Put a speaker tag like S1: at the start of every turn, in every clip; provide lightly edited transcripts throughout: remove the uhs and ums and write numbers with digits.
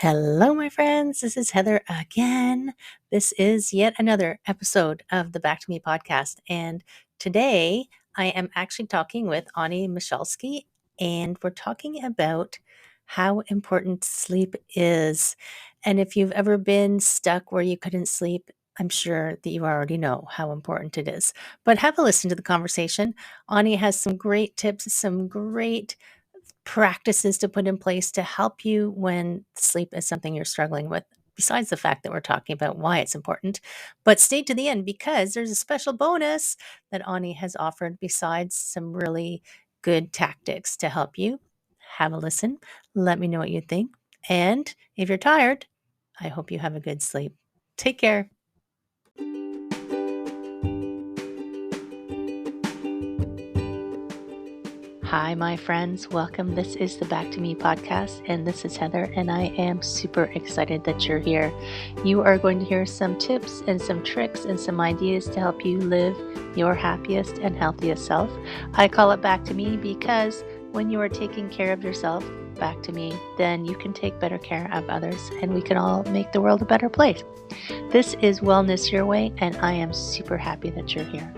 S1: Hello, my friends. This is Heather again. This is yet another episode of the Back to Me podcast. And today I am actually talking with Onnie Michalsky, and we're talking about how important sleep is. And if you've ever been stuck where you couldn't sleep, I'm sure that you already know how important it is. But have a listen to the conversation. Onnie has some great tips, some great practices to put in place to help you when sleep is something you're struggling with, besides the fact that we're talking about why it's important. But stay to the end because there's a special bonus that Ani has offered besides some really good tactics to help you. Have a listen. Let me know what you think. And if you're tired, I hope you have a good sleep. Take care. Hi, my friends. Welcome. This is the Back to Me podcast, and this is Heather, and I am super excited that you're here. You are going to hear some tips and some tricks and some ideas to help you live your happiest and healthiest self. I call it Back to Me because when you are taking care of yourself, back to me, then you can take better care of others, and we can all make the world a better place. This is Wellness Your Way, and I am super happy that you're here.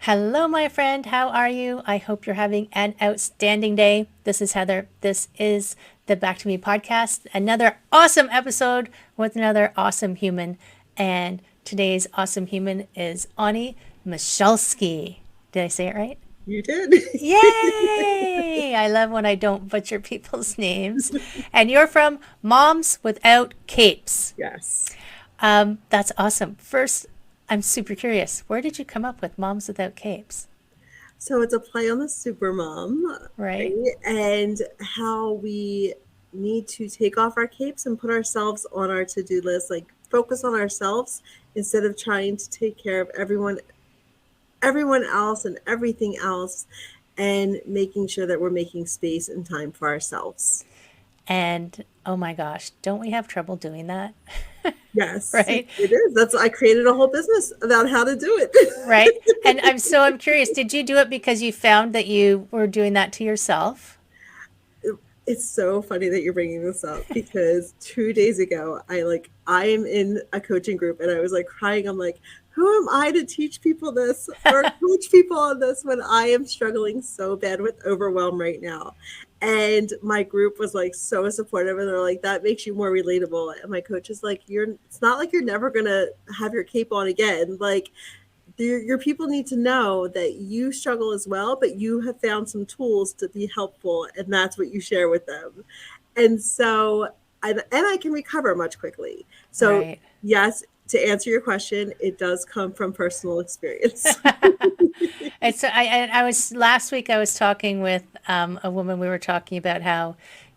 S1: Hello, my friend. How are you? I hope you're having an outstanding day. This is Heather. This is the Back to Me podcast. Another awesome episode with another awesome human. And today's awesome human is Onnie Michalsky. Did I say it right?
S2: You did.
S1: Yay! I love when I don't butcher people's names. And you're from Moms Without Capes.
S2: Yes.
S1: That's awesome. First, I'm super curious. Where did you come up with Moms Without Capes?
S2: So it's a play on the supermom,
S1: Right.
S2: and how we need to take off our capes and put ourselves on our to-do list, like focus on ourselves instead of trying to take care of everyone else and everything else, and making sure that we're making space and time for ourselves.
S1: And oh my gosh, don't we have trouble doing that?
S2: Yes,
S1: Right?
S2: it is. I created a whole business about how to do it.
S1: Right? And I'm curious, did you do it because you found that you were doing that to yourself?
S2: It's so funny that you're bringing this up because 2 days ago, I am in a coaching group and I was like crying. I'm like, who am I to teach people this or coach people on this when I am struggling so bad with overwhelm right now? And my group was like so supportive, and they're like, that makes you more relatable. And my coach is like, it's not like you're never gonna have your cape on again. Like, your people need to know that you struggle as well, but you have found some tools to be helpful, and that's what you share with them. And so, and I can recover much quickly. So,
S1: Right.
S2: yes, to answer your question, it does come from personal experience.
S1: I was last week I was talking with a woman. We were talking about how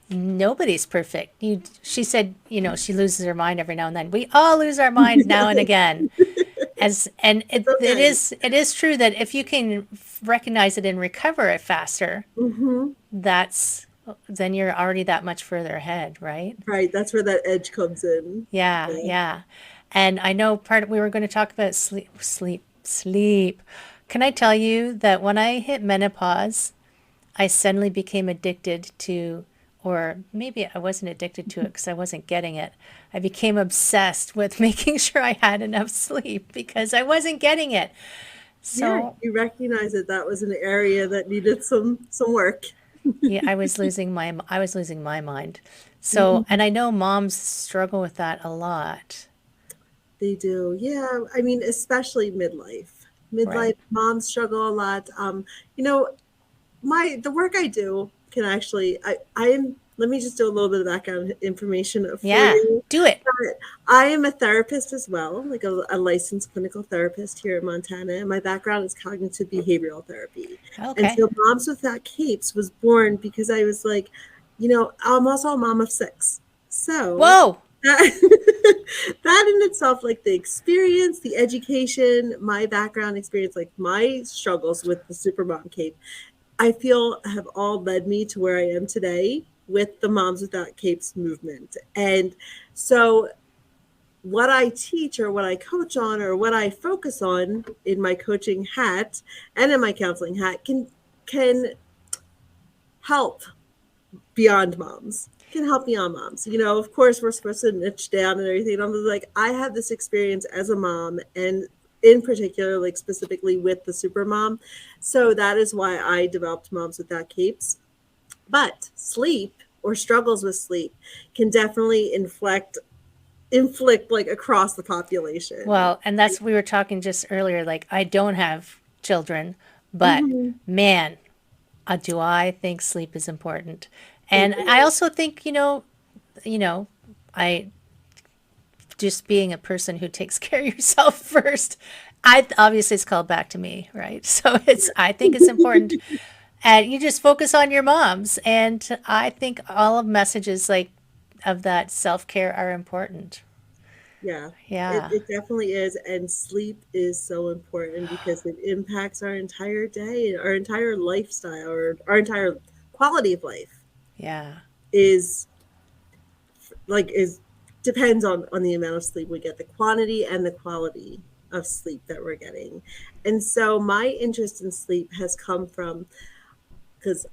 S1: nobody's perfect. She said, she loses her mind every now and then. We all lose our minds now and again.
S2: Okay.
S1: It is true that if you can recognize it and recover it faster,
S2: Mm-hmm.
S1: then you're already that much further ahead, right?
S2: Right. That's where that edge comes in.
S1: Yeah,
S2: Yeah.
S1: yeah. And I know we were going to talk about sleep. Can I tell you that when I hit menopause, I suddenly became addicted to, or maybe I wasn't addicted to it because I wasn't getting it. I became obsessed with making sure I had enough sleep because I wasn't getting it.
S2: Yeah,
S1: So,
S2: you recognize that was an area that needed some work.
S1: yeah, I was losing my mind. So, and I know moms struggle with that a lot,
S2: They do. Yeah. I mean, especially midlife.
S1: right?
S2: Midlife moms struggle a lot. You know, the work I do can actually I am let me just do a little bit of background information for
S1: Yeah,
S2: you.
S1: do it.
S2: I am a therapist as well, like a licensed clinical therapist here in Montana. And my background is cognitive behavioral therapy. And
S1: Okay.
S2: so Moms Without Capes was born because I was like, I'm also a mom of six. So
S1: Whoa.
S2: that, that in itself, like the experience, the education, my background experience, like my struggles with the supermom cape, I feel have all led me to where I am today with the Moms Without Capes movement. And so what I teach or what I coach on or what I focus on in my coaching hat and in my counseling hat can help beyond moms. Can help beyond moms. Of course, we're supposed to niche down and everything. I'm like, I have this experience as a mom, and in particular, like specifically with the super mom. So that is why I developed Moms Without Capes. But sleep or struggles with sleep can definitely inflict like across the population.
S1: Well, and that's we were talking just earlier. Like, I don't have children, but
S2: Mm-hmm.
S1: man, do I think sleep is important.
S2: It
S1: And I
S2: is.
S1: also think, I just being a person who takes care of yourself first. I obviously it's called back to me, right? So I think it's important, and you just focus on your moms. And I think all of messages like of that self care are important.
S2: Yeah, it,
S1: Yeah,
S2: it definitely is. And sleep is so important because it impacts our entire day, our entire lifestyle, or our entire quality of life
S1: yeah,
S2: is is depends on the amount of sleep we get, the quantity and the quality of sleep that we're getting. And so my interest in sleep has come from, because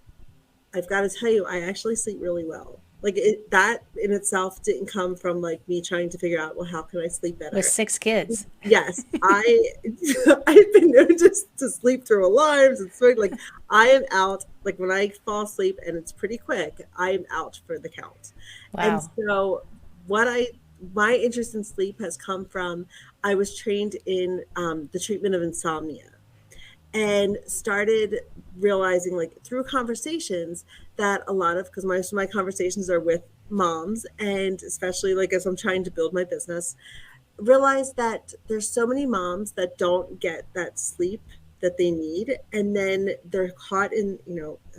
S2: I've got to tell you, I actually sleep really well. That in itself didn't come from like me trying to figure out, well, how can I sleep
S1: with
S2: better?
S1: 6 kids.
S2: Yes, I've been known to sleep through alarms and so like I am out, like when I fall asleep and it's pretty quick, I am out for the count. And
S1: Wow.
S2: so what I my interest in sleep has come from, I was trained in the treatment of insomnia, and started realizing like through conversations that a lot of, because most of my conversations are with moms, and especially like as I'm trying to build my business, realize that there's so many moms that don't get that sleep that they need, and then they're caught in,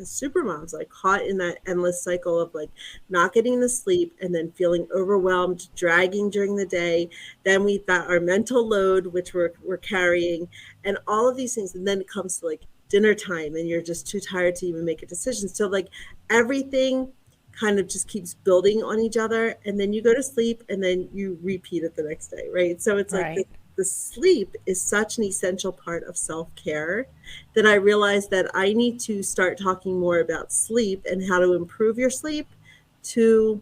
S2: super moms, like caught in that endless cycle of like not getting the sleep and then feeling overwhelmed, dragging during the day. Then we've got our mental load, which we're carrying, and all of these things. And then it comes to like dinner time and you're just too tired to even make a decision. So like everything kind of just keeps building on each other, and then you go to sleep and then you repeat it the next day, right? So it's like
S1: Right.
S2: the sleep is such an essential part of self-care that I realized that I need to start talking more about sleep and how to improve your sleep to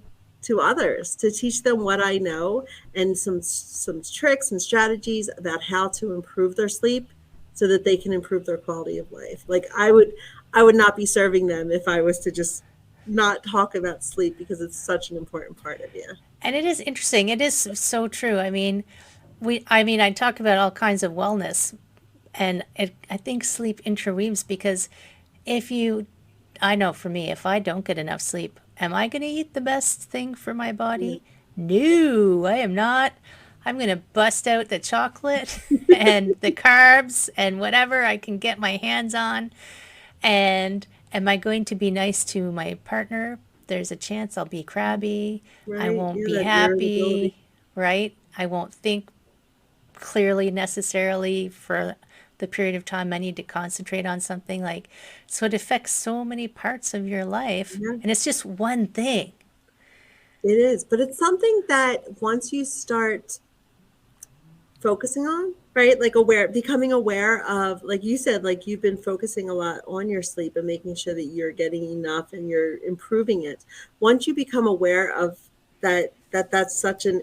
S2: others, to teach them what I know, and some tricks and strategies about how to improve their sleep so that they can improve their quality of life. Like I would not be serving them if I was to just not talk about sleep, because it's such an important part of you.
S1: And it is interesting. It is so true. I talk about all kinds of wellness, and I think sleep interweaves because if you, I know for me, if I don't get enough sleep, am I going to eat the best thing for my
S2: Yeah.
S1: body? No, I am not. I'm going to bust out the chocolate and the carbs and whatever I can get my hands on. And am I going to be nice to my partner? There's a chance I'll be crabby. I
S2: Right?
S1: won't
S2: Yeah,
S1: be
S2: that irritability.
S1: happy, right? I won't think clearly necessarily for the period of time I need to concentrate on something. Like, so it affects so many parts of your life,
S2: Yeah,
S1: and it's just one thing.
S2: it is. But it's something that once you start focusing on, right? Like becoming aware of, like you said, like you've been focusing a lot on your sleep and making sure that you're getting enough and you're improving it. Once you become aware of that's such an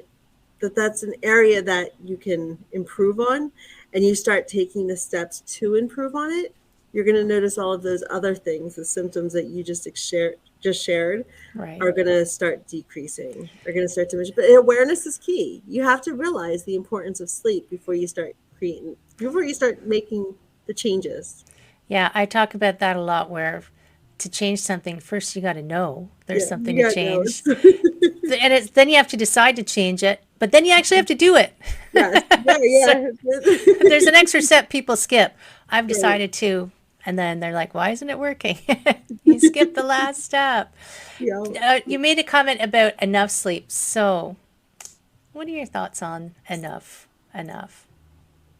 S2: that's an area that you can improve on, and you start taking the steps to improve on it, you're going to notice all of those other things, the symptoms that you just shared
S1: Right.
S2: are going to start decreasing. They're going to start to diminish. But awareness is key. You have to realize the importance of sleep before you start making the changes.
S1: Yeah, I talk about that a lot where to change something, first you got to know there's
S2: Yeah,
S1: something
S2: you
S1: to
S2: got those.
S1: change. And then you have to decide to change it, but then you actually have to do it.
S2: Yes. Yeah,
S1: So
S2: yeah.
S1: there's an extra step people skip. I've
S2: Right.
S1: decided to, and then they're like, why isn't it working? You skipped the last step.
S2: Yeah.
S1: You made a comment about enough sleep. So, what are your thoughts on enough? Enough.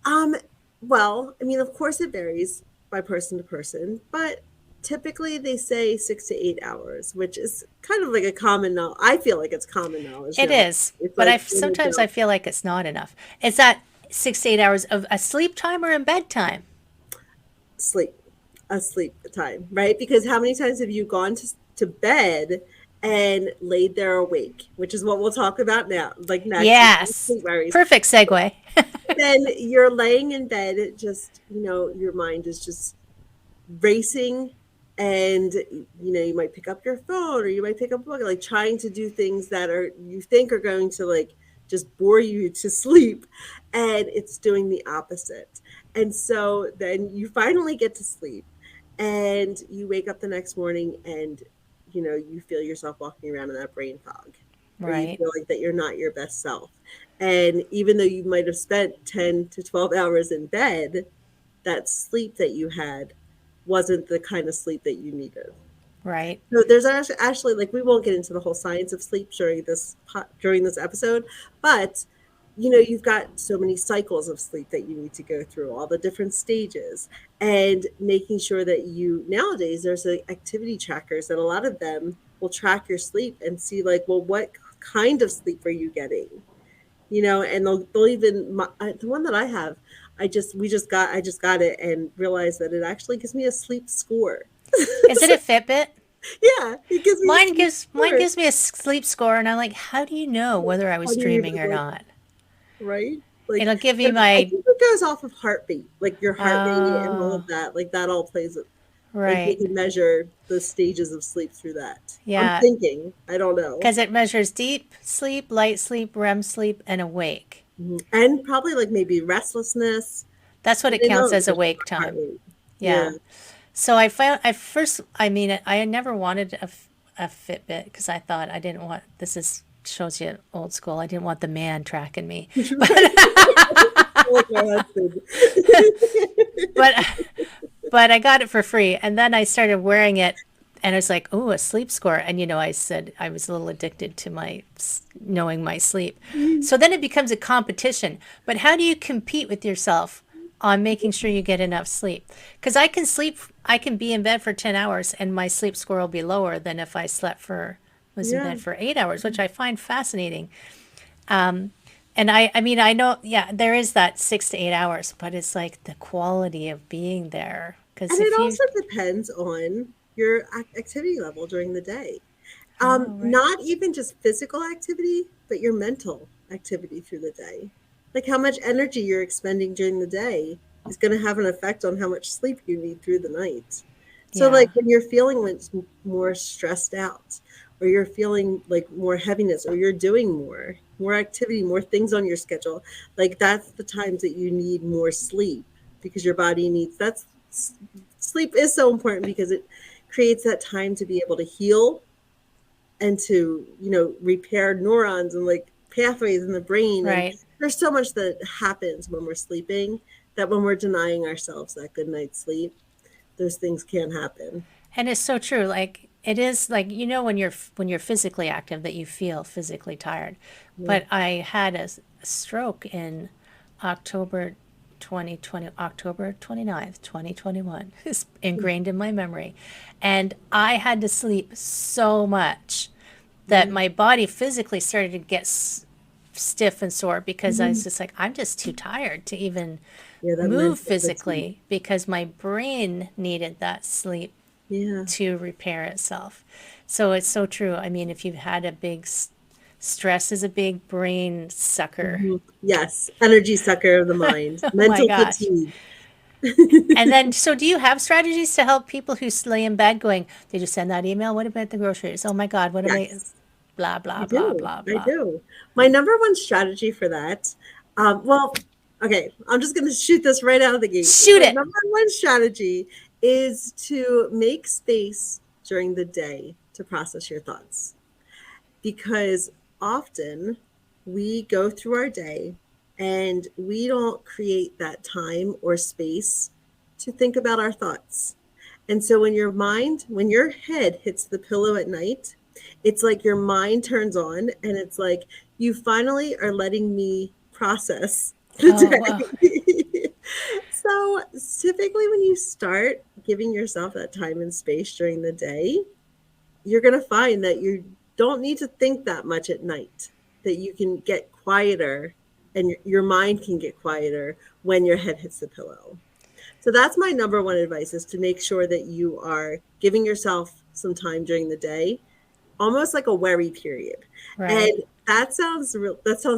S2: Um, well, I mean, of course it varies by person to person, but typically they say 6 to 8 hours, which is kind of like a common knowledge. I feel like it's common knowledge
S1: It
S2: now.
S1: is,
S2: It's
S1: but
S2: like
S1: I
S2: when you
S1: sometimes I
S2: don't
S1: feel like it's not enough. Is that 6 to 8 hours of a sleep time or a bedtime?
S2: sleep. a sleep time, right? Because how many times have you gone to bed and laid there awake, which is what we'll talk about now, like next,
S1: Yes.
S2: sleep worries.
S1: Perfect segue.
S2: Then you're laying in bed, it just, your mind is just racing, and you might pick up your phone or you might pick up a book, like trying to do things that are you think are going to like just bore you to sleep, and it's doing the opposite. And so then you finally get to sleep, and you wake up the next morning, and you feel yourself walking around in that brain fog, or you
S1: Right.
S2: feel like that you're not your best self. And even though you might have spent 10 to 12 hours in bed, that sleep that you had wasn't the kind of sleep that you needed.
S1: Right.
S2: So there's actually, like, we won't get into the whole science of sleep during this episode, but you've got so many cycles of sleep that you need to go through, all the different stages, and making sure that nowadays there's activity trackers, that a lot of them will track your sleep and see, like, well, what kind of sleep are you getting? And they'll even the one that I have, I just got it and realized that it actually gives me a sleep score.
S1: Is it a Fitbit?
S2: Yeah, it gives me a
S1: Mine
S2: sleep
S1: gives mine
S2: score.
S1: gives me a sleep score, and I'm like, how do you know whether I
S2: How
S1: was
S2: do you even
S1: dreaming or
S2: like,
S1: not?
S2: right? Like,
S1: It'll give you
S2: but I
S1: my
S2: think it goes off of heartbeat, like your heart rate and all
S1: oh,
S2: of that. Like that all plays it. Like they
S1: right.
S2: can measure the stages of sleep through that. I'm
S1: Yeah,
S2: thinking. I don't know.
S1: because it measures deep sleep, light sleep, REM sleep, and awake.
S2: And probably like maybe restlessness.
S1: That's what
S2: And
S1: it
S2: I know
S1: counts
S2: it
S1: as
S2: measures
S1: awake
S2: heart
S1: time.
S2: rate. Yeah.
S1: Yeah. So I found I first I mean I never wanted a Fitbit because I thought I didn't want this is shows you old school. I didn't want the man tracking me.
S2: Right. Like my husband.
S1: But but I got it for free and then I started wearing it and I was like, "Oh, a sleep score." And I said I was a little addicted to my knowing my sleep. So then it becomes a competition. But how do you compete with yourself on making sure you get enough sleep? Because I can be in bed for 10 hours and my sleep score will be lower than if was in
S2: Yeah.
S1: bed for 8 hours, which I find fascinating. And I mean, I know, yeah, there is that 6 to 8 hours, but it's like the quality of being there. Because
S2: And it
S1: if you,
S2: also depends on your activity level during the day.
S1: oh, right.
S2: Not even just physical activity, but your mental activity through the day. Like how much energy you're expending during the day is going to have an effect on how much sleep you need through the night. So, like
S1: Yeah,
S2: when you're feeling like more stressed out, or you're feeling like more heaviness, or you're doing more activity, more things on your schedule, like that's the times that you need more sleep, because your body needs that's sleep is so important, because it creates that time to be able to heal, and to repair neurons and like pathways in the brain. And
S1: right.
S2: there's so much that happens when we're sleeping, that when we're denying ourselves that good night's sleep, those things can happen.
S1: And it's so true. Like it is like when you're physically active that you feel physically tired.
S2: Yeah.
S1: But I had a stroke in October 2020, October 29th, 2021. It's ingrained in my memory. And I had to sleep so much that
S2: Yeah.
S1: my body physically started to get stiff and sore because I was
S2: Mhm.
S1: just like, I'm just too tired to even
S2: Yeah, that
S1: move
S2: mental fatigue.
S1: physically because my brain needed that sleep
S2: Yeah.
S1: to repair itself. So it's so true. I mean, if you've had a stress is a big brain sucker.
S2: Yes, energy sucker of the mind,
S1: Oh my
S2: mental
S1: gosh.
S2: fatigue.
S1: And then, so do you have strategies to help people who lay in bed going, did you send that email? What about the groceries? Oh my God, what am I?
S2: Yes,
S1: Blah,
S2: I
S1: blah, blah,
S2: do.
S1: blah,
S2: I
S1: blah.
S2: do. My number one strategy for that, well, okay, I'm just going to shoot this right out of the gate.
S1: Shoot
S2: My
S1: it.
S2: number one strategy is to make space during the day to process your thoughts, because often we go through our day and we don't create that time or space to think about our thoughts. And so when your head hits the pillow at night, it's like your mind turns on, and it's like you finally are letting me process the
S1: Oh, well,
S2: day. So typically when you start giving yourself that time and space during the day, you're going to find that you don't need to think that much at night, that you can get quieter, and your mind can get quieter when your head hits the pillow. So that's my number one advice, is to make sure that you are giving yourself some time during the day, almost like a worry period.
S1: Right.
S2: And that sounds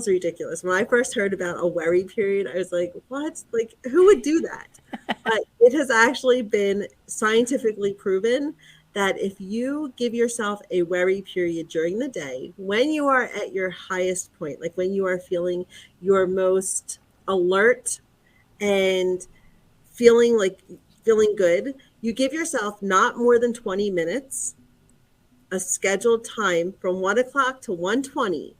S2: ridiculous. When I first heard about a worry period, I was like, what? Like, who would do that? But it has actually been scientifically proven that if you give yourself a worry period during the day, when you are at your highest point, like when you are feeling your most alert and feeling like feeling good, you give yourself not more than 20 minutes, a scheduled time from 1 o'clock to 1:20.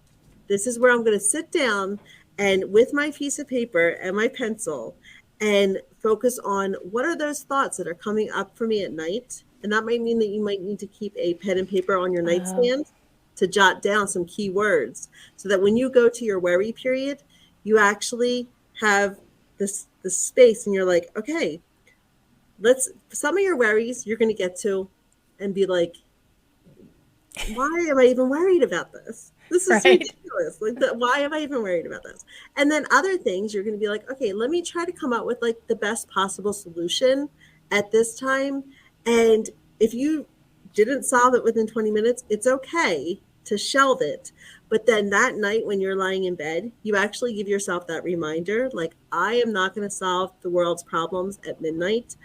S2: This is where I'm going to sit down and with my piece of paper and my pencil and focus on what are those thoughts that are coming up for me at night. And that might mean that you might need to keep a pen and paper on your
S1: Oh,
S2: nightstand to jot down some key words so that when you go to your worry period, you actually have this space and you're like, okay, let's some of your worries you're going to get to and be like, why am I even worried about this? This is
S1: right.
S2: ridiculous. Like, why am I even worried about this? And then other things, you're going to be like, okay, let me try to come up with like the best possible solution at this time. And if you didn't solve it within 20 minutes, it's okay to shelve it. But then that night when you're lying in bed, you actually give yourself that reminder, like, I am not going to solve the world's problems at midnight.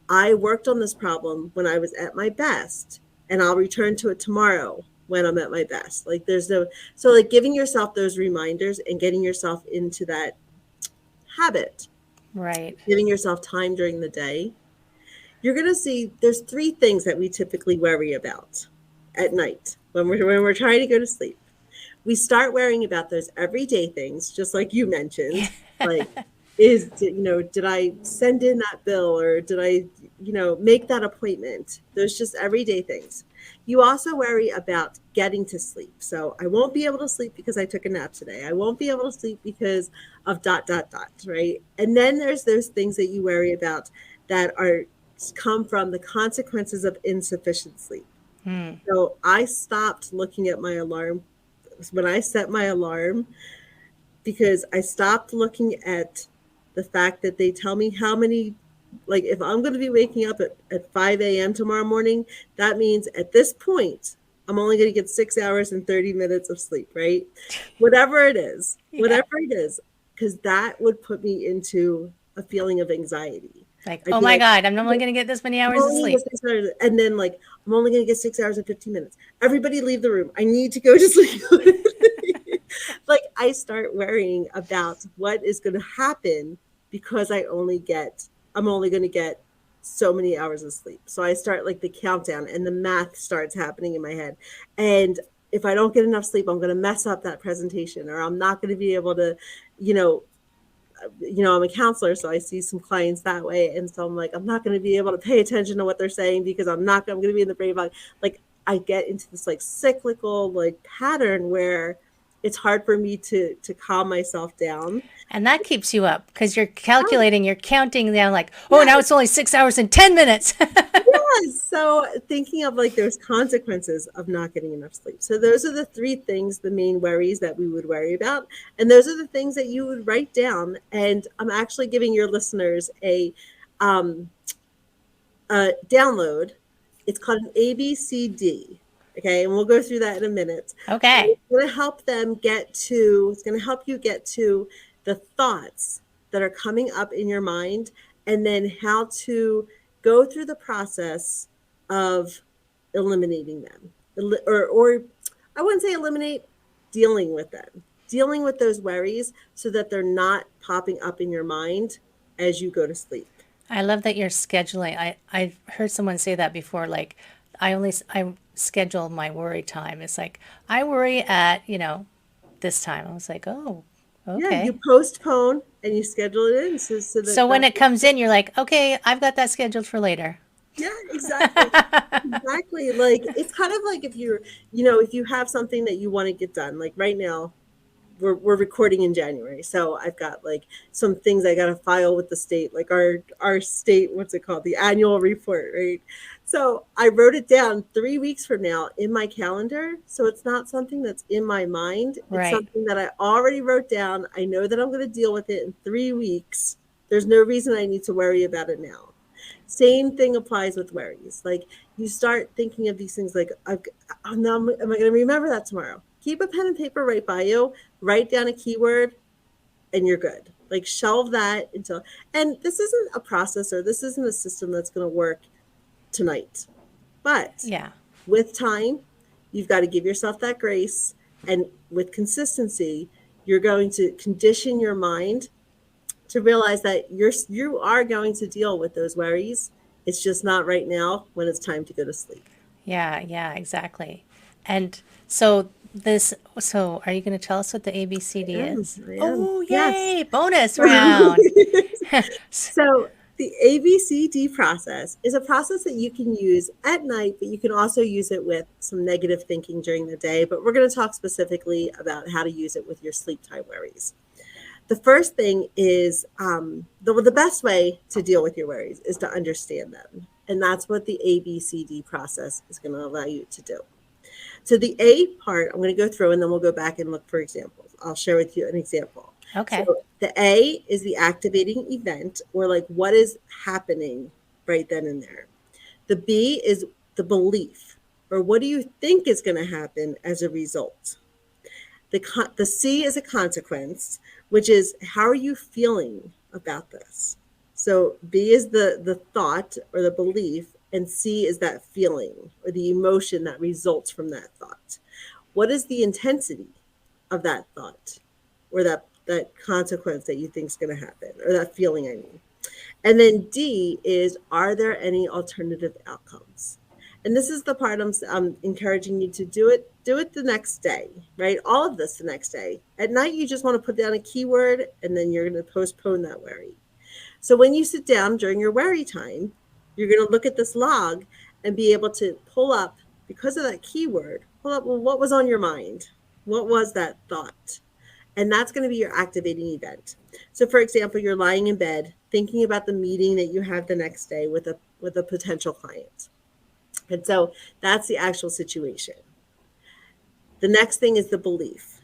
S2: I worked on this problem when I was at my best, and I'll return to it tomorrow when I'm at my best. Like, there's no, so like giving yourself those reminders and getting yourself into that habit,
S1: Right.
S2: giving yourself time during the day, you're going to see there's three things that we typically worry about at night when we're trying to go to sleep. We start worrying about those everyday things, just like you mentioned, like, did I send in that bill, or did I, make that appointment? Those just everyday things. You also worry about getting to sleep. So I won't be able to sleep because I took a nap today. I won't be able to sleep because of dot, dot, dot, right? And then there's those things that you worry about that are come from the consequences of insufficient sleep.
S1: Hmm.
S2: So I stopped looking at my alarm when I set my alarm, because I stopped looking at the fact that they tell me how many, like, if I'm going to be waking up at 5 a.m. tomorrow morning, that means at this point, I'm only going to get 6 hours and 30 minutes of sleep, right?
S1: Yeah.
S2: Whatever it is, because that would put me into a feeling of anxiety.
S1: Like,
S2: I'd
S1: oh
S2: be
S1: my
S2: like,
S1: God, I'm only going to get this many
S2: I'm
S1: hours of
S2: only gonna get
S1: sleep.
S2: 6 hours, and then like I'm only gonna get 6 hours and 15 minutes. Everybody leave the room. I need to go to sleep. Like, I start worrying about what is gonna happen because I'm only gonna get so many hours of sleep. So I start like the countdown and the math starts happening in my head. And if I don't get enough sleep, I'm gonna mess up that presentation, or I'm not gonna be able to, you know, I'm a counselor, so I see some clients that way. And so I'm like, I'm not going to be able to pay attention to what they're saying because I'm going to be in the brain fog. Like, I get into this like cyclical like pattern where it's hard for me to calm myself down.
S1: And that keeps you up because you're calculating, you're counting down, like, oh, now
S2: Yeah.
S1: it's only 6 hours and 10 minutes.
S2: Yes. So thinking of like those consequences of not getting enough sleep. So those are the three things, the main worries that we would worry about. And those are the things that you would write down. And I'm actually giving your listeners um, download. It's called an ABCD. Okay, and we'll go through that in a minute. But
S1: Okay.
S2: it's going to help them get to. It's going to help you get to the thoughts that are coming up in your mind, and then how to go through the process of eliminating them, or I wouldn't say eliminate, dealing with them, dealing with those worries, so that they're not popping up in your mind as you go to sleep.
S1: I love that you're scheduling. I've heard someone say that before. Like, I schedule my worry time. It's like, I worry at, this time. I was like, oh,
S2: Yeah, you
S1: okay.
S2: postpone and you schedule it in so that
S1: So when it comes in, you're like, okay, I've got that scheduled for later.
S2: yeah, exactly. Exactly. Like, it's kind of like if you have something that you want to get done, like right now, we're recording in January. So I've got like some things I got to file with the state, like our state, what's it called? The annual report, right? So I wrote it down 3 weeks from now in my calendar. So it's not something that's in my mind. It's
S1: Right.
S2: something that I already wrote down. I know that I'm going to deal with it in 3 weeks. There's no reason I need to worry about it now. Same thing applies with worries. Like you start thinking of these things like, oh, now am I going to remember that tomorrow? Keep a pen and paper right by you, write down a keyword, and you're good. Like shelve that until, and this isn't a process or this isn't a system that's going to work tonight. But
S1: Yeah.
S2: with time, you've got to give yourself that grace. And with consistency, you're going to condition your mind to realize that you are going to deal with those worries. It's just not right now when it's time to go to sleep.
S1: Yeah, yeah, exactly. And so are you going to tell us what the ABCD
S2: I am.
S1: is?
S2: I am.
S1: Oh,
S2: Yes.
S1: yay, bonus round.
S2: So the ABCD process is a process that you can use at night, but you can also use it with some negative thinking during the day. But we're going to talk specifically about how to use it with your sleep time worries. The first thing is the best way to deal with your worries is to understand them. And that's what the ABCD process is going to allow you to do. So the A part, I'm going to go through and then we'll go back and look for examples. I'll share with you an example. So
S1: Okay.
S2: the A is the activating event, or like what is happening right then and there. The B is the belief, or what do you think is going to happen as a result. The C is a consequence, which is how are you feeling about this? So B is the thought or the belief, and C is that feeling or the emotion that results from that thought. What is the intensity of that thought or that consequence that you think is going to happen, or that feeling, I mean. And then D is, are there any alternative outcomes? And this is the part I'm encouraging you to do it. Do it the next day, right? All of this the next day. At night, you just want to put down a keyword and then you're going to postpone that worry. So when you sit down during your worry time, you're going to look at this log and be able to pull up, because of that keyword, pull up, well, what was on your mind? What was that thought? And that's going to be your activating event. So for example, you're lying in bed thinking about the meeting that you have the next day with a potential client. And so that's the actual situation. The next thing is the belief.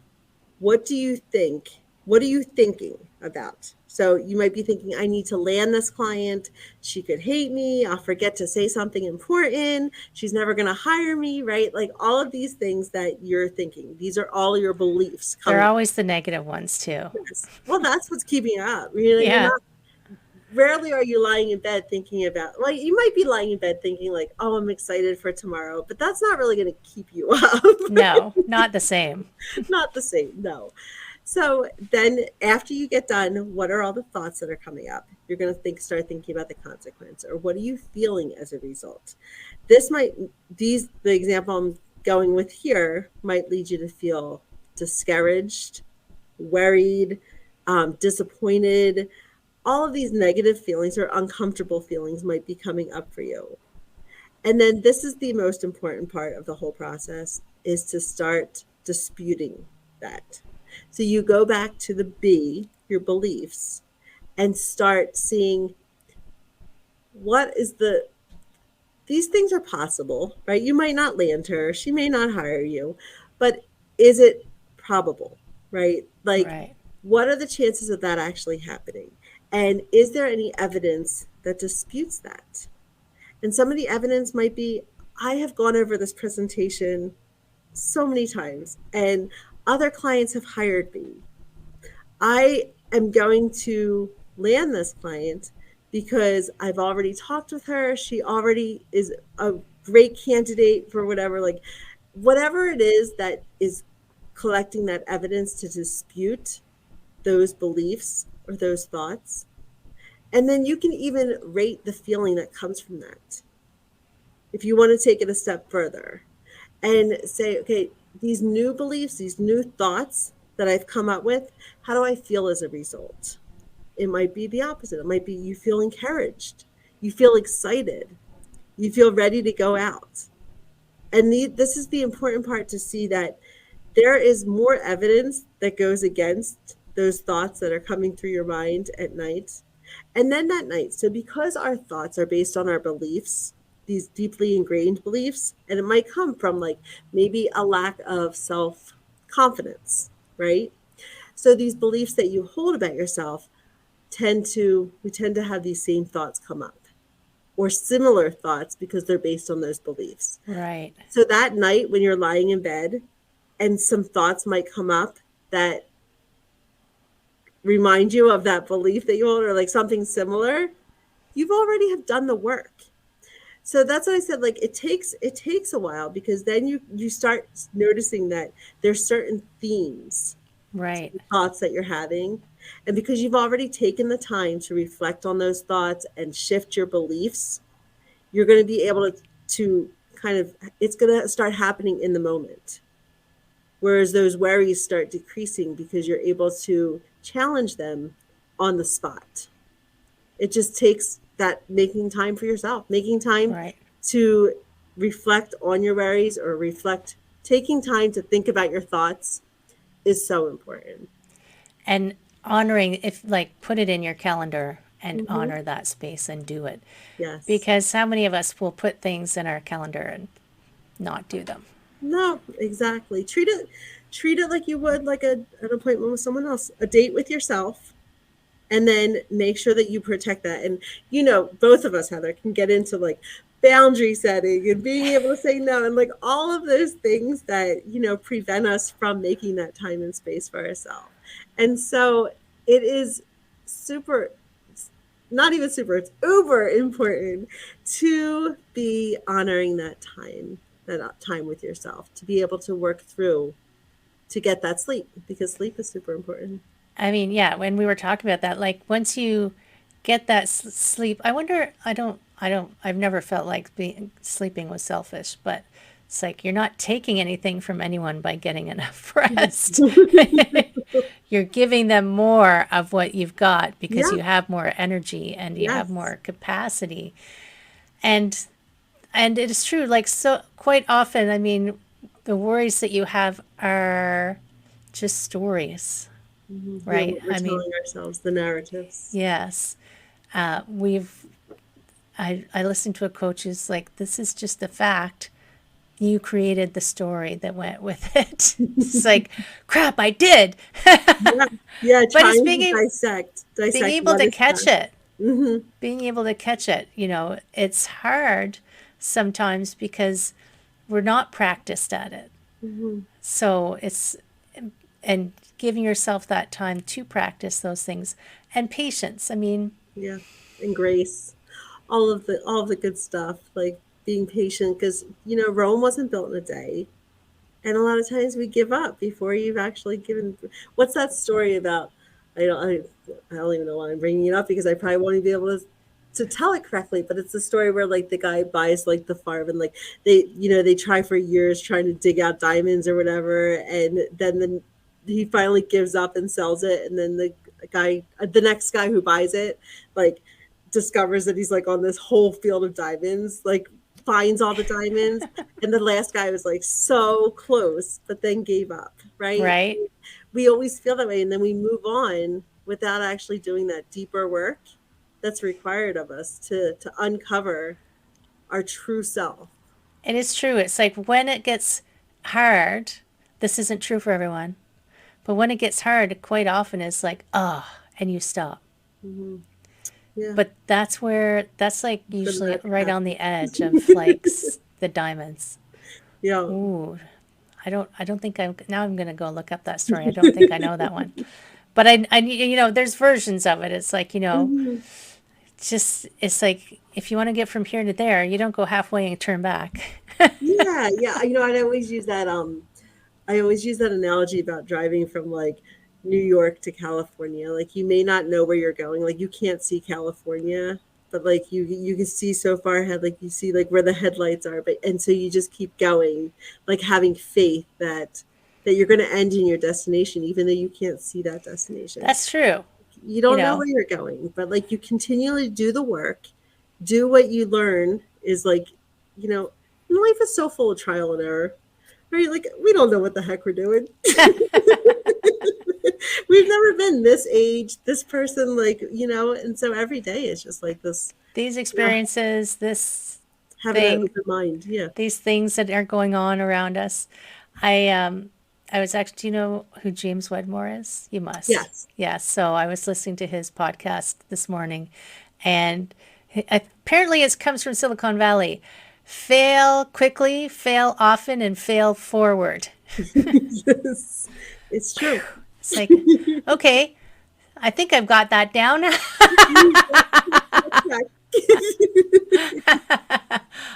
S2: What do you think? What are you thinking about? So you might be thinking, I need to land this client. She could hate me. I'll forget to say something important. She's never going to hire me, right? Like all of these things that you're thinking. These are all your beliefs
S1: They're
S2: coming.
S1: always the negative ones too.
S2: Yes. Well, that's what's keeping you up. You know, you're
S1: Yeah.
S2: not, rarely are you lying in bed thinking about, like, you might be lying in bed thinking like, oh, I'm excited for tomorrow, but that's not really going to keep you up.
S1: No, not the same.
S2: Not the same, no. So then after you get done, what are all the thoughts that are coming up? You're going to start thinking about the consequence, or what are you feeling as a result? The example I'm going with here might lead you to feel discouraged, worried, disappointed. All of these negative feelings or uncomfortable feelings might be coming up for you. And then this is the most important part of the whole process, is to start disputing that. So you go back to the B, your beliefs, and start seeing what is these things are possible, right? You might not land her, she may not hire you, but is it probable, right? Like,
S1: Right.
S2: what are the chances of that actually happening? And is there any evidence that disputes that? And some of the evidence might be, I have gone over this presentation so many times and other clients have hired me. I am going to land this client because I've already talked with her. She already is a great candidate for whatever, like whatever it is that is collecting that evidence to dispute those beliefs or those thoughts. And then you can even rate the feeling that comes from that. If you want to take it a step further and say, okay, these new beliefs, these new thoughts that I've come up with, how do I feel as a result? It might be the opposite. It might be you feel encouraged, you feel excited, you feel ready to go out. And this is the important part, to see that there is more evidence that goes against those thoughts that are coming through your mind at night. And then that night, so because our thoughts are based on our beliefs, these deeply ingrained beliefs, and it might come from like maybe a lack of self confidence, right? So these beliefs that you hold about yourself, tend to have these same thoughts come up or similar thoughts because they're based on those beliefs.
S1: Right.
S2: So that night when you're lying in bed and some thoughts might come up that remind you of that belief that you hold or like something similar, you've already have done the work. So that's what I said, like it takes a while because then you start noticing that there's certain themes to
S1: Right.
S2: the thoughts that you're having. And because you've already taken the time to reflect on those thoughts and shift your beliefs, you're going to be able to kind of, it's going to start happening in the moment. Whereas those worries start decreasing because you're able to challenge them on the spot. It just takes that making time for yourself, making time
S1: Right.
S2: to reflect on your worries or reflect, taking time to think about your thoughts is so important.
S1: And honoring, if like put it in your calendar and
S2: Hmm.
S1: honor that space and do it.
S2: Yes.
S1: Because how many of us will put things in our calendar and not do them?
S2: No, exactly. Treat it like you would like an appointment with someone else, a date with yourself, and then make sure that you protect that. And both of us, Heather, can get into like boundary setting and being able to say no and like all of those things that prevent us from making that time and space for ourselves. And so it is super, not even super, it's uber important to be honoring that time with yourself, to be able to work through to get that sleep because sleep is super important.
S1: I mean, yeah, when we were talking about that, like once you get that sleep, I wonder, I've never felt like sleeping was selfish, but it's like you're not taking anything from anyone by getting enough rest. You're giving them more of what you've got because
S2: Yeah.
S1: you have more energy and you have
S2: Yes.
S1: more capacity. And and it is true, like so quite often, I mean, the worries that you have are just stories,
S2: Yeah,
S1: right?
S2: what we're
S1: I mean,
S2: telling ourselves, the narratives.
S1: yes. We've I listened to a coach who's like, this is just a fact. You created the story that went with it. It's like, crap, I did.
S2: Yeah, yeah,
S1: But it's
S2: trying to dissect,
S1: being
S2: dissect
S1: able
S2: what
S1: to
S2: is
S1: catch
S2: fact.
S1: it.
S2: Hmm.
S1: Being able to catch it, it's hard sometimes because we're not practiced at it.
S2: Hmm.
S1: So it's, and giving yourself that time to practice those things and patience. I mean,
S2: Yeah, and grace, all of the good stuff, like being patient, because Rome wasn't built in a day, and a lot of times we give up before you've actually given. What's that story about? I don't even know why I'm bringing it up because I probably won't even be able to tell it correctly. But it's the story where like the guy buys like the farm and like they try for years trying to dig out diamonds or whatever, and then he finally gives up and sells it, and then the next guy who buys it, like discovers that he's like on this whole field of diamonds, like finds all the diamonds, and the last guy was like so close but then gave up, right?
S1: right?
S2: We always feel that way and then we move on without actually doing that deeper work that's required of us to uncover our true self.
S1: It is true. It's like when it gets hard, this isn't true for everyone, but when it gets hard, quite often it's like, oh, and you stop.
S2: Hmm. Yeah,
S1: But that's like
S2: the
S1: usually
S2: magic
S1: right on the
S2: happens.
S1: edge of like the diamonds.
S2: Yeah.
S1: Ooh, I don't think now I'm going to go look up that story. I don't think I know that one. But there's versions of it. It's like,
S2: Hmm.
S1: it's like if you want to get from here to there, you don't go halfway and turn back.
S2: Yeah, yeah. I always use that analogy about driving from like New York to California. Like you may not know where you're going. Like you can't see California, but like you can see so far ahead. Like you see like where the headlights are. But and so you just keep going, like having faith that you're going to end in your destination, even though you can't see that destination.
S1: That's true.
S2: You
S1: You
S2: don't know
S1: know,
S2: where you're going, but like you continually do the work, do what you learn is like, you know, life is so full of trial and error. Right? Like we don't know what the heck we're doing. We've never been this age, this person, and so every day is just like this,
S1: these
S2: you know,
S1: experiences, this
S2: having that
S1: thing,
S2: open mind. Yeah.
S1: these things that are going on around us. I I was actually, do you know who James Wedmore is? You must.
S2: Yes.
S1: Yes. So I was listening to his podcast this morning, and apparently it comes from Silicon Valley. Fail quickly, fail often, and fail forward.
S2: Yes, it's true.
S1: It's like, okay, I think I've got that down.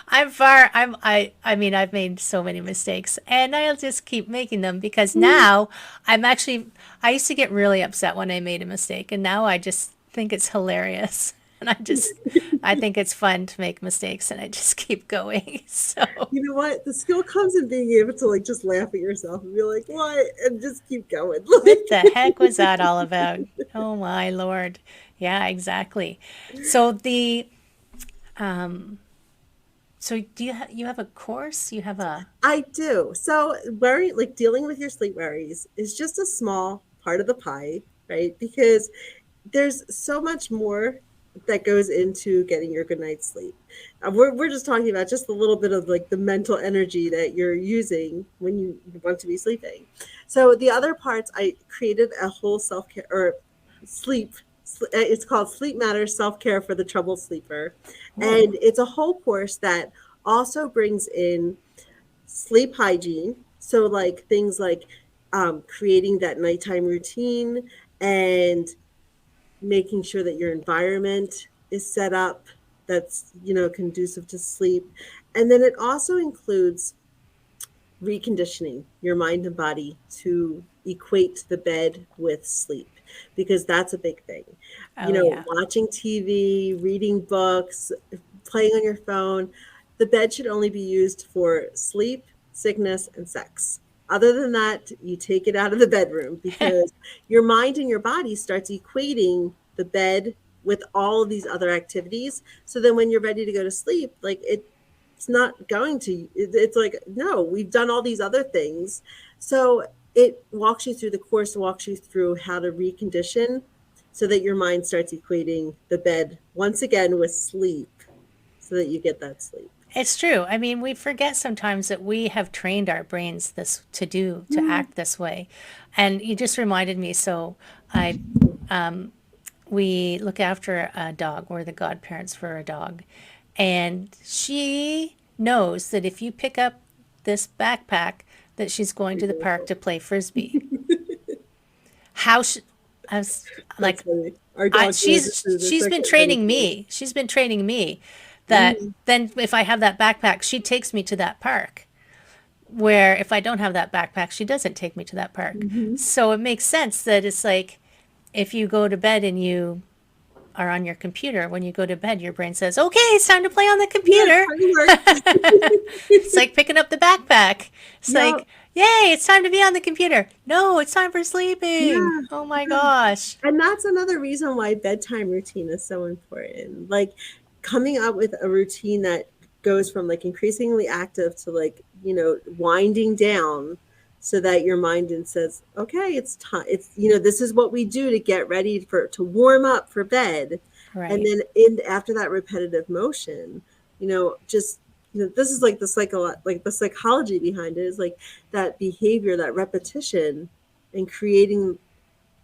S1: I mean, I've made so many mistakes and I'll just keep making them because now I used to get really upset when I made a mistake and now I just think it's hilarious. And I think it's fun to make mistakes and I just keep going. So,
S2: You know what? The skill comes in being able to like just laugh at yourself and be like, "What?" and just keep going.
S1: what the heck was that all about? Oh my Lord. Yeah, exactly. So um, so do you have a course? You have a,
S2: I do. So worry, like dealing with your sleep worries, is just a small part of the pie, right? Because there's so much more that goes into getting your good night's sleep. We're just talking about just a little bit of like the mental energy that you're using when you want to be sleeping. So the other parts, I created a whole self care or sleep. It's called Sleep Matters Self Care for the Troubled Sleeper,
S1: oh,
S2: and it's a whole course that also brings in sleep hygiene. So like things like creating that nighttime routine and making sure that your environment is set up that's conducive to sleep, and then it also includes reconditioning your mind and body to equate the bed with sleep, because that's a big thing.
S1: oh yeah.
S2: Watching TV, reading books, playing on your phone, the bed should only be used for sleep, sickness, and sex. Other than that, you take it out of the bedroom, because your mind and your body starts equating the bed with all of these other activities. So then when you're ready to go to sleep, like it's not going to, it's like, no, we've done all these other things. So it walks you through, the course walks you through how to recondition so that your mind starts equating the bed once again with sleep, so that you get that sleep.
S1: It's true. I mean, we forget sometimes that we have trained our brains this to act this way. And you just reminded me, so I we look after a dog. We're the godparents for a dog. And she knows that if you pick up this backpack that she's going to the park to play frisbee. How sh I was
S2: That's
S1: like,
S2: funny. Our dog knows this too. That's
S1: she's been
S2: actually really
S1: training
S2: cool.
S1: me. She's been training me that then if I have that backpack, she takes me to that park. Where if I don't have that backpack, she doesn't take me to that park.
S2: Mm-hmm.
S1: So it makes sense that it's like if you go to bed and you are on your computer, when you go to bed, your brain says, okay, it's time to play on the
S2: Yeah,
S1: computer.
S2: kind of works.
S1: It's like picking up the backpack. It's
S2: Yeah,
S1: like, yay, it's time to be on the computer. No, it's time for sleeping.
S2: yeah,
S1: Oh my
S2: yeah.
S1: gosh.
S2: And that's another reason why bedtime routine is so important. Like coming up with a routine that goes from like increasingly active to like, winding down, so that your mind and says, okay, it's time. It's, this is what we do to get ready to warm up for bed. And
S1: Right,
S2: then in after that repetitive motion, just, this is like the psychology behind it is like that behavior, that repetition, and creating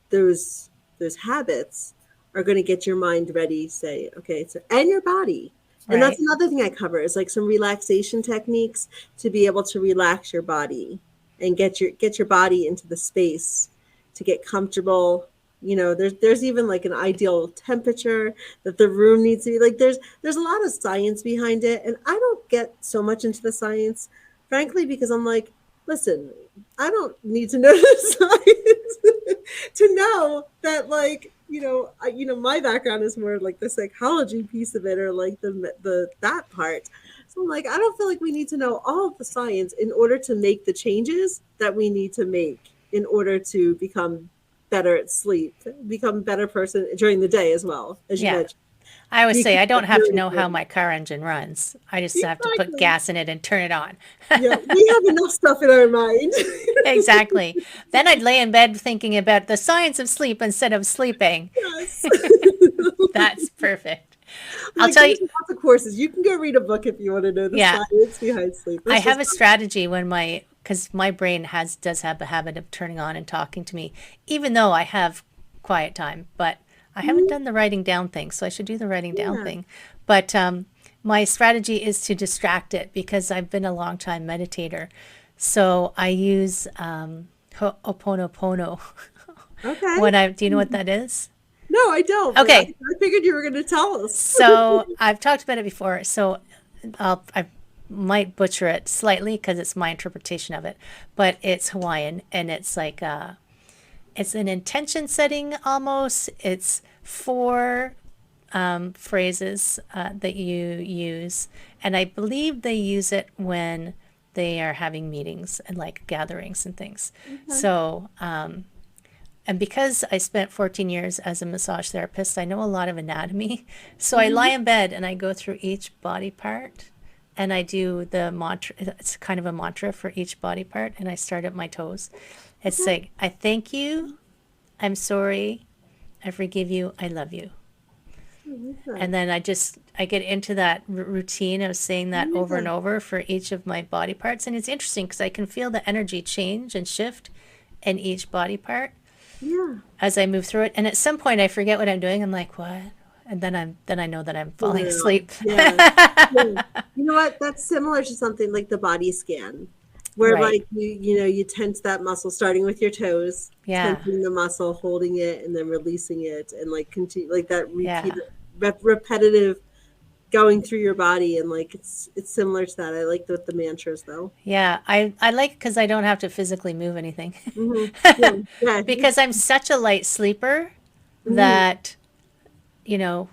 S2: those habits are going to get your mind ready, say, okay, so, and your body. And that's
S1: right.
S2: another thing I cover is like some relaxation techniques to be able to relax your body and get your body into the space to get comfortable. There's even like an ideal temperature that the room needs to be. Like there's a lot of science behind it, and I don't get so much into the science, frankly, because I'm like, listen, I don't need to know the science to know that, like, my background is more like the psychology piece of it, or like the that part. So I'm like, I don't feel like we need to know all of the science in order to make the changes that we need to make in order to become better at sleep, become a better person during the day as well, as you
S1: Yeah.
S2: mentioned.
S1: I always say
S2: Because
S1: I don't
S2: that's
S1: have to
S2: really
S1: know how
S2: important.
S1: my car engine runs. I just have to put
S2: Exactly.
S1: gas in it and turn it on.
S2: Yeah, we have enough stuff in our mind.
S1: Exactly. Then I'd lay in bed thinking about the science of sleep instead of sleeping.
S2: Yes.
S1: That's perfect. I'll
S2: Like
S1: tell you,
S2: there's lots of courses. You can go read a book if you want to know the
S1: yeah,
S2: science behind sleep.
S1: I
S2: It's
S1: have
S2: just
S1: a strategy when because my brain does have a habit of turning on and talking to me, even though I have quiet time, but I haven't
S2: Mhm.
S1: done the writing down thing, so I should do the writing down
S2: Yeah.
S1: thing. But my strategy is to distract it because I've been a long time meditator. So I use Ho'oponopono
S2: Okay.
S1: do you know what that is?
S2: No, I don't, but
S1: Okay,
S2: I figured you were going to tell us.
S1: so I've talked about it before. So I might butcher it slightly because it's my interpretation of it, but it's Hawaiian and it's like it's an intention setting almost. It's four phrases that you use, and I believe they use it when they are having meetings and like gatherings and things.
S2: Okay.
S1: So and because I spent 14 years as a massage therapist, I know a lot of anatomy. So I lie
S2: Mhm.
S1: in bed and I go through each body part and I do the mantra. It's kind of a mantra for each body part. And I start at my toes. It's
S2: Okay.
S1: like, I thank you. I'm sorry. I forgive you. I love you.
S2: I like that.
S1: And then I get into that routine of saying that over
S2: Yeah.
S1: and over for each of my body parts. And it's interesting because I can feel the energy change and shift in each body part
S2: Yeah.
S1: as I move through it. And at some point, I forget what I'm doing. I'm like, what? And then I know that I'm falling
S2: No.
S1: asleep.
S2: Yeah. Yeah. You know what? That's similar to something like the body scan, where
S1: Right.
S2: like you tense that muscle starting with your toes,
S1: Yeah.
S2: tensing the muscle, holding it, and then releasing it, and like continue like that repeat
S1: Yeah.
S2: repetitive going through your body, and like it's similar to that. I like the mantras though.
S1: Yeah. I like it because I don't have to physically move anything.
S2: Yeah, yeah.
S1: Because I'm such a light sleeper
S2: Mhm.
S1: that, you know,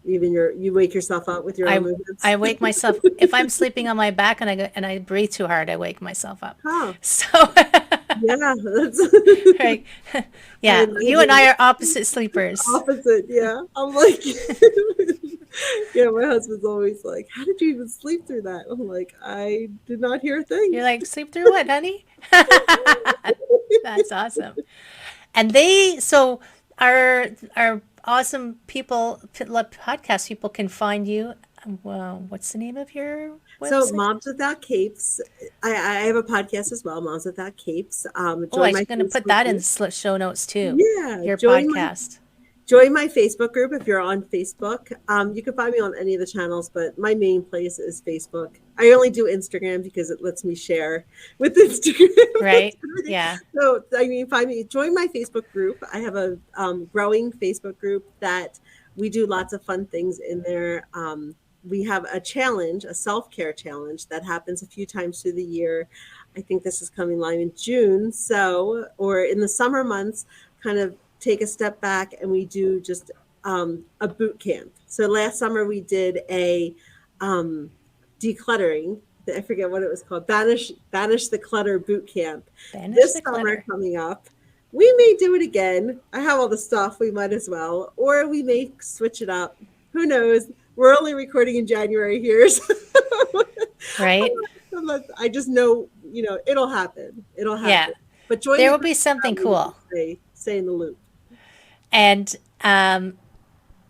S2: Even you wake yourself up with your own
S1: I
S2: movements.
S1: I wake myself if I'm sleeping on my back and I breathe too hard, I wake myself up.
S2: Huh.
S1: So,
S2: Yeah, that's
S1: right.
S2: I
S1: Yeah, you and
S2: imagine
S1: I are opposite sleepers.
S2: opposite. Yeah, I'm like, yeah. My husband's always like, "How did you even sleep through that?" I'm like, "I did not hear a thing."
S1: You're like, sleep through what, honey? That's awesome. And so our awesome people, podcast people can find you. Well, what's the name of your
S2: So,
S1: website?
S2: Moms Without Capes, I have a podcast as well, Moms Without Capes.
S1: Oh,
S2: Join
S1: I'm
S2: my
S1: going to put
S2: Facebook
S1: that in
S2: group.
S1: the show notes too.
S2: Yeah,
S1: Your podcast.
S2: join my Facebook group if you're on Facebook. You can find me on any of the channels, but my main place is Facebook. I only do Instagram because it lets me share with Instagram.
S1: Right? Yeah.
S2: So, I mean, find me, join my Facebook group. I have a growing Facebook group that we do lots of fun things in there. We have a challenge, a self care challenge that happens a few times through the year. I think this is coming live in June. So, or in the summer months, kind of take a step back and we do just a boot camp. So last summer we did a um, decluttering. I forget what it was called. Banish the clutter boot camp.
S1: Banish
S2: This
S1: the
S2: summer
S1: clutter.
S2: coming up, we may do it again. I have all the stuff. We might as well, or we may switch it up. Who knows? We're only recording in January here, so
S1: Right?
S2: I just know, it'll happen. It'll
S1: Yeah.
S2: happen. But join
S1: There
S2: the
S1: will
S2: group
S1: be something
S2: so you
S1: cool.
S2: stay in the loop.
S1: And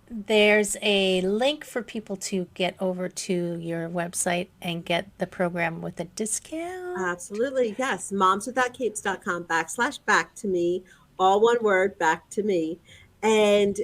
S1: there's a link for people to get over to your website and get the program with a discount.
S2: Absolutely. Yes. momswithoutcapes.com/back to me. All one word, back to me. And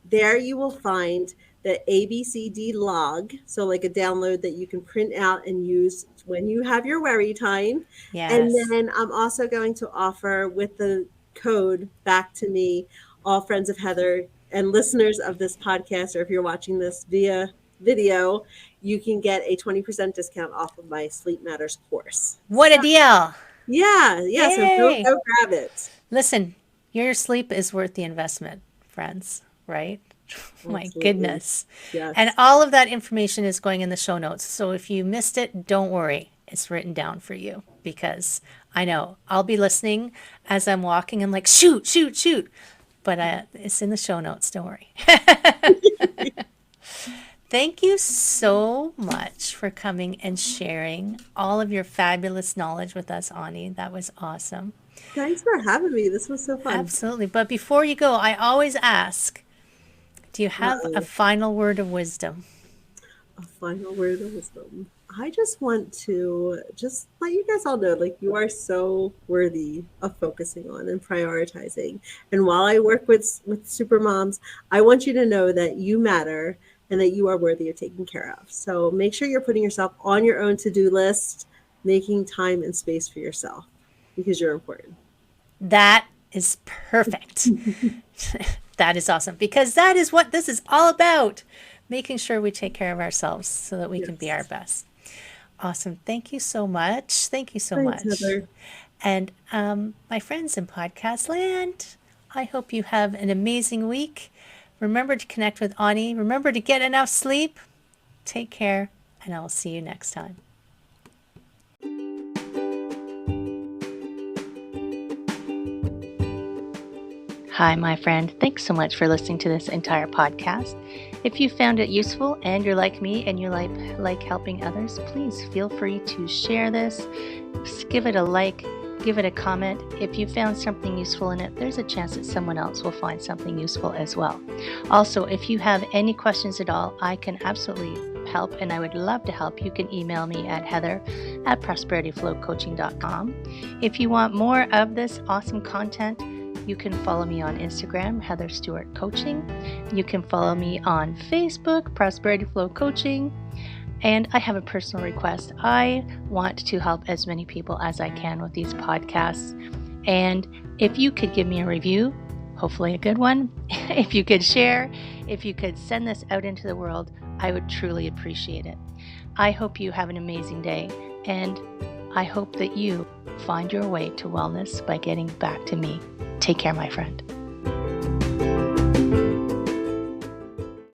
S2: there you will find the ABCD log. So, like a download that you can print out and use when you have your worry time. And
S1: Yes.
S2: then I'm also going to offer with the code back to me, all friends of Heather and listeners of this podcast, or if you're watching this via video, you can get a 20% discount off of my Sleep Matters course.
S1: What a
S2: So,
S1: deal.
S2: yeah. So
S1: Yay.
S2: go grab it.
S1: Listen, your sleep is worth the investment, friends, right? My
S2: Absolutely.
S1: goodness. And
S2: Yes.
S1: all of that information is going in the show notes. So if you missed it, don't worry. It's written down for you because I know I'll be listening as I'm walking. I'm like, shoot, shoot, shoot. But it's in the show notes. Don't worry. Thank you so much for coming and sharing all of your fabulous knowledge with us, Ani. That was awesome.
S2: Thanks for having me. This was so fun.
S1: Absolutely. But before you go, I always ask, Do you have a final word of wisdom?
S2: A final word of wisdom. I just want to just let you guys all know, like, you are so worthy of focusing on and prioritizing. And while I work with super moms, I want you to know that you matter and that you are worthy of taking care of. So make sure you're putting yourself on your own to-do list, making time and space for yourself because you're important.
S1: That is perfect. That is awesome because that is what this is all about. Making sure we take care of ourselves so that we can be our best. Awesome. Thank you so much. Thank you so
S2: Thanks,
S1: much.
S2: Heather.
S1: And my friends in podcast land, I hope you have an amazing week. Remember to connect with Onnie. Remember to get enough sleep. Take care, and I will see you next time. Hi, my friend. Thanks so much for listening to this entire podcast. If you found it useful and you're like me and you like helping others, please feel free to share this. Give it a like, give it a comment. If you found something useful in it, there's a chance that someone else will find something useful as well. Also, if you have any questions at all, I can absolutely help and I would love to help. You can email me at heather@prosperityflowcoaching.com. If you want more of this awesome content, you can follow me on Instagram, Heather Stewart Coaching. You can follow me on Facebook, Prosperity Flow Coaching. And I have a personal request. I want to help as many people as I can with these podcasts. And if you could give me a review, hopefully a good one, if you could share, if you could send this out into the world, I would truly appreciate it. I hope you have an amazing day. And I hope that you find your way to wellness by getting back to me. Take care, my friend.